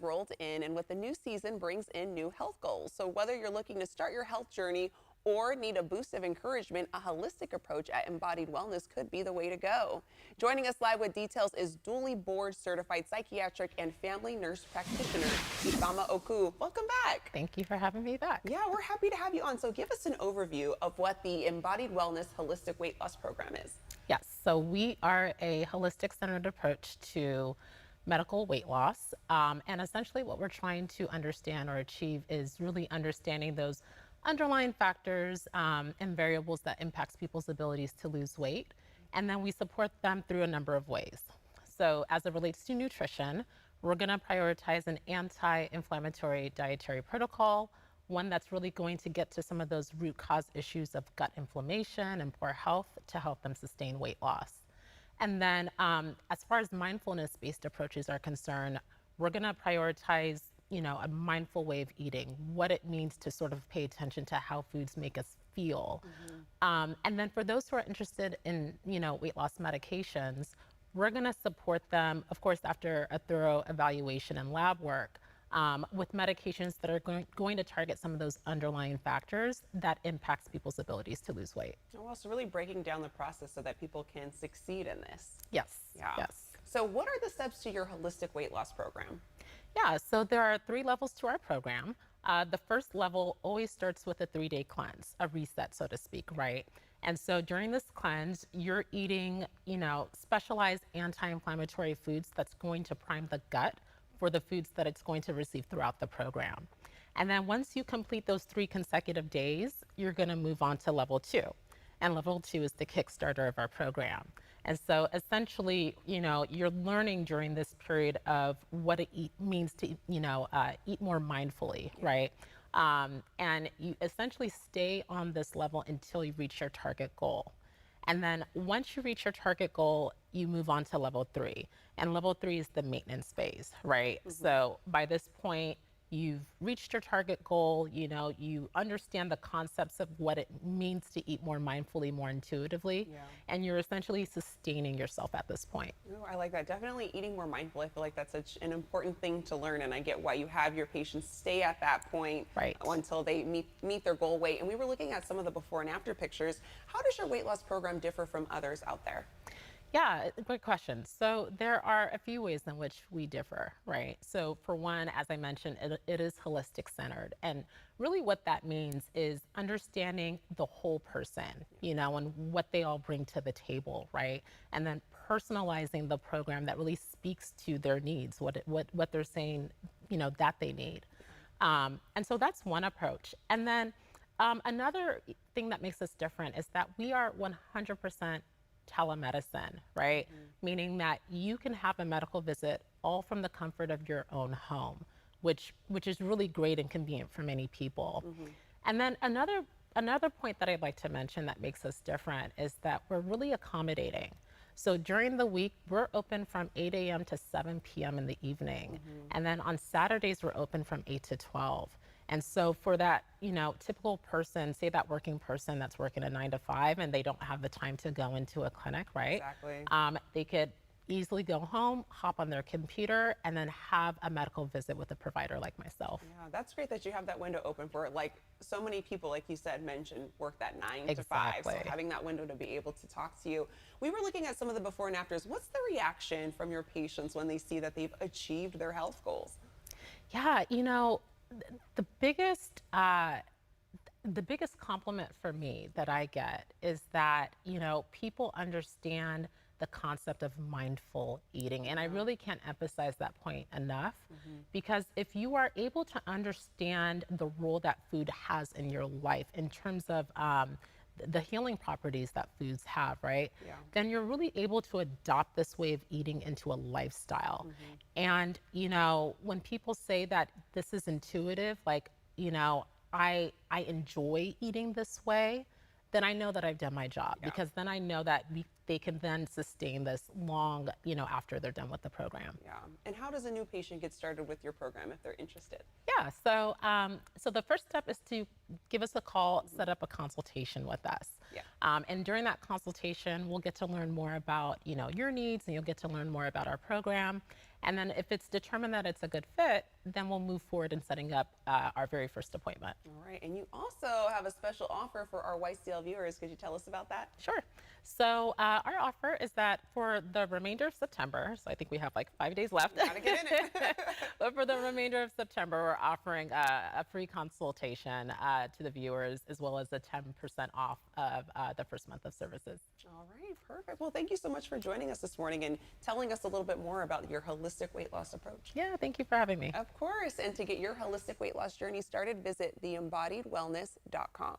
rolled in, and with the new season brings in new health goals. So whether you're looking to start your health journey or need a boost of encouragement, a holistic approach at Embodied Wellness could be the way to go. Joining us live with details is dually board certified psychiatric and family nurse practitioner, Ifeoma Oku. Welcome back. Thank you for having me back. Yeah, we're happy to have you on. So give us an overview of what the Embodied Wellness Holistic Weight Loss Program is. Yes, so we are a holistic centered approach to medical weight loss. And essentially what we're trying to understand or achieve is really understanding those underlying factors and variables that impacts people's abilities to lose weight. And then we support them through a number of ways. So as it relates to nutrition, we're going to prioritize an anti-inflammatory dietary protocol, one that's really going to get to some of those root cause issues of gut inflammation and poor health to help them sustain weight loss. And then as far as mindfulness-based approaches are concerned, we're going to prioritize a mindful way of eating, what it means to sort of pay attention to how foods make us feel. And then for those who are interested in, weight loss medications, we're going to support them, of course, after a thorough evaluation and lab work, with medications that are going to target some of those underlying factors that impacts people's abilities to lose weight. Oh, well, so really breaking down the process so that people can succeed in this. Yes. Yeah. Yes. So what are the steps to your holistic weight loss program? Yeah, so there are 3 levels to our program. The first level always starts with a 3-day cleanse, a reset, so to speak, right? And so during this cleanse, you're eating, specialized anti-inflammatory foods that's going to prime the gut for the foods that it's going to receive throughout the program. And then once you complete those 3 consecutive days, you're going to move on to level 2. And level 2 is the Kickstarter of our program. And so essentially, you're learning during this period of what it means to, eat more mindfully, right? And you essentially stay on this level until you reach your target goal. And then once you reach your target goal, you move on to level 3. And level 3 is the maintenance phase, right? So by this point, you've reached your target goal, you understand the concepts of what it means to eat more mindfully, more intuitively, and you're essentially sustaining yourself at this point. Ooh, I like that. Definitely eating more mindful. I feel like that's such an important thing to learn, and I get why you have your patients stay at that point until they meet their goal weight. And we were looking at some of the before and after pictures. How does your weight loss program differ from others out there? Yeah, great question. So there are a few ways in which we differ, right? So for one, as I mentioned, it is holistic centered. And really what that means is understanding the whole person, and what they all bring to the table, right? And then personalizing the program that really speaks to their needs, what they're saying, that they need. And so that's one approach. And then another thing that makes us different is that we are 100% telemedicine, right? Meaning that you can have a medical visit all from the comfort of your own home, which is really great and convenient for many people. And then another point that I'd like to mention that makes us different is that we're really accommodating. So during the week, we're open from 8 a.m. to 7 p.m. in the evening. And then on Saturdays, we're open from 8 to 12. And so for that, typical person, say that working person that's working a 9 to 5 and they don't have the time to go into a clinic, right? Exactly. They could easily go home, hop on their computer, and then have a medical visit with a provider like myself. Yeah, that's great that you have that window open for it. Like so many people, like you said, mentioned work that 9 to 5. So having that window to be able to talk to you. We were looking at some of the before and afters. What's the reaction from your patients when they see that they've achieved their health goals? Yeah, the biggest compliment for me that I get is that, people understand the concept of mindful eating. And I really can't emphasize that point enough, because if you are able to understand the role that food has in your life in terms of the healing properties that foods have, right? Then you're really able to adopt this way of eating into a lifestyle. And, when people say that this is intuitive, like, I enjoy eating this way, then I know that I've done my job, because then I know that they can then sustain this long, after they're done with the program. Yeah. And how does a new patient get started with your program if they're interested? Yeah. So the first step is to give us a call, set up a consultation with us. Yeah. And during that consultation, we'll get to learn more about, your needs, and you'll get to learn more about our program. And then if it's determined that it's a good fit, then we'll move forward in setting up our very first appointment. All right. And you also have a special offer for our YCL viewers. Could you tell us about that? Sure. So our offer is that for the remainder of September, so I think we have like 5 days left. Gotta get in it. But for the remainder of September, we're offering a free consultation to the viewers, as well as a 10% off of the first month of services. All right, perfect. Well, thank you so much for joining us this morning and telling us a little bit more about your holistic weight loss approach. Yeah, thank you for having me. Of course. And to get your holistic weight loss journey started, visit theembodiedwellness.com.